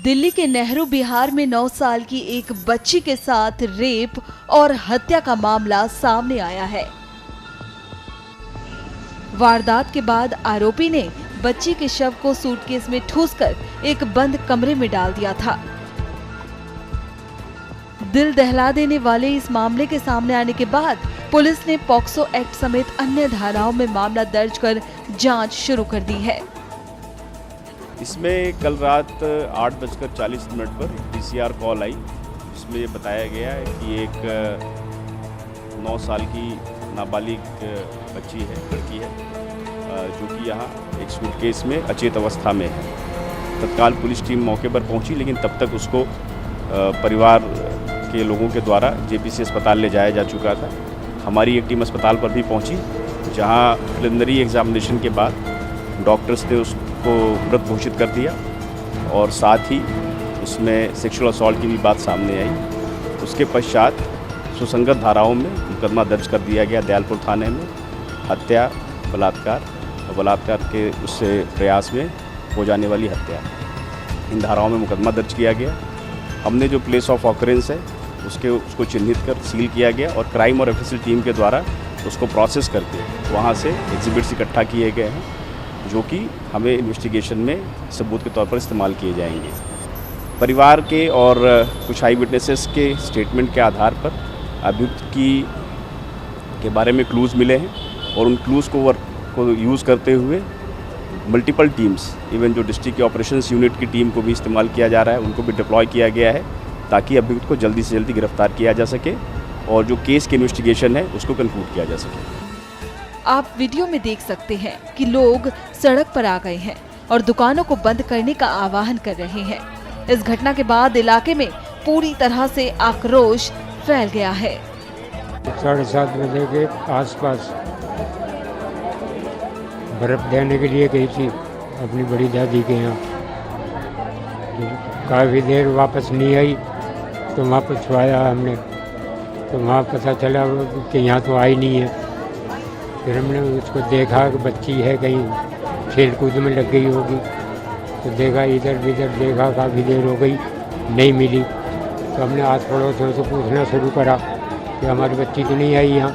दिल्ली के नेहरू बिहार में 9 साल की एक बच्ची के साथ रेप और हत्या का मामला सामने आया है। वारदात के बाद आरोपी ने बच्ची के शव को सूटकेस में ठूंसकर एक बंद कमरे में डाल दिया था। दिल दहला देने वाले इस मामले के सामने आने के बाद पुलिस ने पॉक्सो एक्ट समेत अन्य धाराओं में मामला दर्ज कर जांच शुरू कर दी है। इसमें कल रात 8:40 पर पीसीआर कॉल आई। इसमें ये बताया गया है कि एक 9 साल की नाबालिग बच्ची है, लड़की है, जो कि यहाँ एक सूटकेस में अचेत अवस्था में है। तत्काल पुलिस टीम मौके पर पहुंची, लेकिन तब तक उसको परिवार के लोगों के द्वारा जेपीसी अस्पताल ले जाया जा चुका था। हमारी एक टीम अस्पताल पर भी पहुंची, जहां प्रिलिमिनरी एग्जामिनेशन के बाद डॉक्टर्स ने उसको मृत घोषित कर दिया और साथ ही उसमें सेक्सुअल असॉल्ट की भी बात सामने आई। उसके पश्चात सुसंगत धाराओं में मुकदमा दर्ज कर दिया गया दयालपुर थाने में। हत्या, बलात्कार और बलात्कार के उससे प्रयास में हो जाने वाली हत्या, इन धाराओं में मुकदमा दर्ज किया गया। हमने जो प्लेस ऑफ ऑकरेंस है उसको चिन्हित कर सील किया गया और क्राइम और एफएसएल टीम के द्वारा उसको प्रोसेस करके वहाँ से एग्जिबिट्स इकट्ठा किए गए हैं, जो कि हमें इन्वेस्टिगेशन में सबूत के तौर पर इस्तेमाल किए जाएंगे। परिवार के और कुछ आई विटनेसेस के स्टेटमेंट के आधार पर अभियुक्त के बारे में क्लूज़ मिले हैं और उन क्लूज़ को यूज़ करते हुए मल्टीपल टीम्स, इवन जो डिस्ट्रिक्ट की ऑपरेशंस यूनिट की टीम को भी इस्तेमाल किया जा रहा है, उनको भी डिप्लॉय किया गया है ताकि अभियुक्त को जल्दी से जल्दी गिरफ्तार किया जा सके और जो केस की इन्वेस्टिगेशन है उसको कंक्लूड किया जा सके। आप वीडियो में देख सकते हैं कि लोग सड़क पर आ गए हैं और दुकानों को बंद करने का आह्वान कर रहे हैं। इस घटना के बाद इलाके में पूरी तरह से आक्रोश फैल गया है। 7:30 बजे के आसपास बर्फ देने के लिए गई थी अपनी बड़ी दादी के यहाँ। काफ़ी देर वापस नहीं आई तो वहाँ पूछवाया हमने, तो वहाँ पता चला कि यहाँ तो आई नहीं है। फिर हमने उसको देखा कि बच्ची है, कहीं खेल कूद में लग गई होगी, तो देखा इधर इधर देखा, काफ़ी देर हो गई नहीं मिली। तो हमने आस पड़ोसियों से पूछना शुरू करा कि हमारी बच्ची तो नहीं आई यहाँ,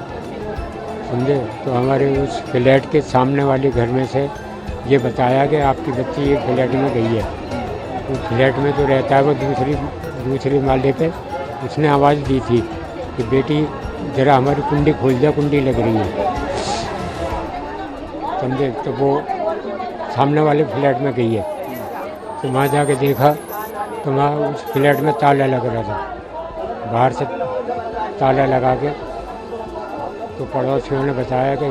समझे। तो हमारे उस फ्लैट के सामने वाले घर में से ये बताया कि आपकी बच्ची एक फ्लैट में गई है। उस फ्लैट में तो रहता है वो दूसरे माले पे। उसने आवाज़ दी थी कि बेटी ज़रा हमारी कुंडी खोल जा, कुंडी लग रही है, समझे। तो वो सामने वाले फ्लैट में गई है। तो वहाँ जाके देखा तो वहाँ उस फ्लैट में ताला लग रहा था, बाहर से ताला लगा के। तो पड़ोसियों ने बताया कि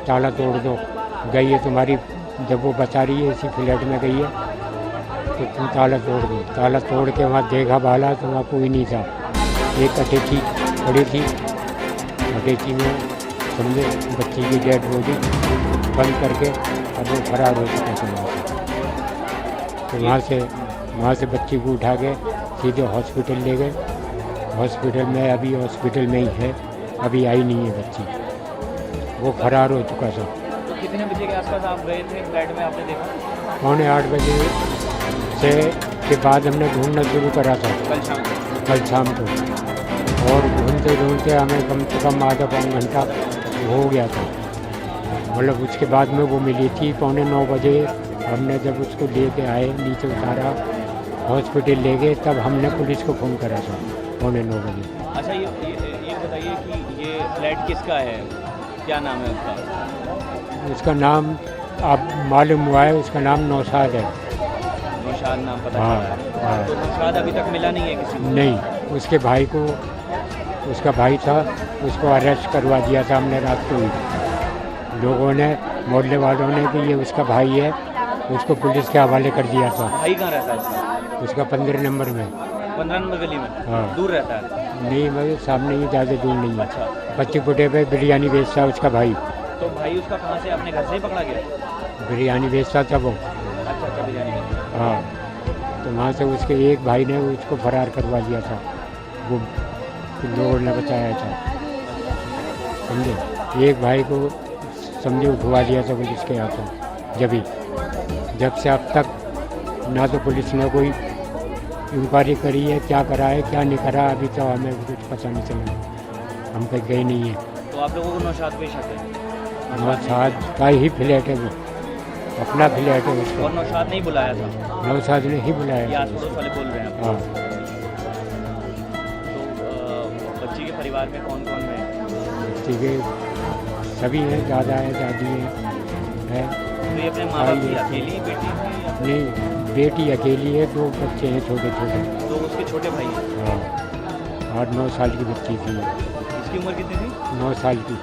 ताला तोड़ दो, गई है तुम्हारी, जब वो बता रही है इसी फ्लैट में गई है तो तुम ताला तोड़ दो। ताला तोड़ के वहाँ देखा भाला तो वहाँ कोई नहीं था। एक अटैची पड़ी थी, अटैची में समझे बच्ची की डेड बॉडी बंद करके अब वो फरार हो चुका था वहाँ से। तो वहाँ से बच्ची को उठा के सीधे हॉस्पिटल ले गए। हॉस्पिटल में अभी हॉस्पिटल में ही है, अभी आई नहीं है बच्ची, वो फरार हो चुका था। तो कितने बजे के आसपास आप गए थे फ्लैट में, आपने देखा? 7:45 बजे से के बाद हमने ढूंढना शुरू करा था कल शाम को और ढूंढते ढूंढते हमें कम से कम आधा पौन घंटा हो गया था। मतलब उसके बाद में वो मिली थी 8:45 बजे। हमने जब उसको ले के आए, नीचे उतारा, हॉस्पिटल ले गए, तब हमने पुलिस को फ़ोन करा था 8:45 बजे। अच्छा, ये बताइए कि ये फ्लैट किसका है, क्या नाम है उसका? उसका नाम आप मालूम हुआ है, उसका नाम नौशाद है। नौशाद नाम पता? हाँ। तो नौशाद अभी तक मिला नहीं है किसी को? नहीं, उसके भाई को, उसका भाई था, उसको अरेस्ट करवा दिया था हमने रात को ही। लोगों ने, मोहल्ले वालों ने कि ये उसका भाई है, उसको पुलिस के हवाले कर दिया था। भाई कहाँ रहता है उसका 15 नंबर में। 15 नंबर गली में? हाँ। दूर रहता है? नहीं, मगर सामने ही, ज़्यादा दूर नहीं है। अच्छा। 25 फुटे पे बिरयानी बेचता उसका भाई। तो भाई उसका कहाँ से, अपने घर से ही पकड़ा गया? बिरयानी बेचता था वो। अच्छा, बिरयानी बेचता। हाँ, तो वहाँ से उसके एक भाई ने उसको फरार करवा दिया था, वो लोगों ने बताया था, समझे। एक भाई को समझे उठवा दिया था पुलिस के हाथों। जब से अब तक ना तो पुलिस ने कोई इंक्वायरी करी है, क्या करा है क्या नहीं करा, अभी तो हमें कुछ पता नहीं चला, हम कहीं गए नहीं है। तो आप लोगों को नौशाद पे शक है? नौशाद का ही फ्लैट है वो, अपना फ्लैट है उसका। और नौशाद नहीं बुलाया था? नौशाद ने ही ये बुलाया आस पड़ोस वाले बोल रहे हैं हाँ। तो बच्ची के परिवार में कौन कौन है? ठीक है, सभी हैं, दादा है, दादी है। तो ये अपने माँ बाप की अकेली बेटी है या नहीं, बेटी अकेली है, 2 बच्चे हैं छोटे छोटे। तो उसके छोटे भाई हैं? हाँ, 8-9 साल की बच्ची थी, इसकी उम्र कितनी थी? 9 साल की।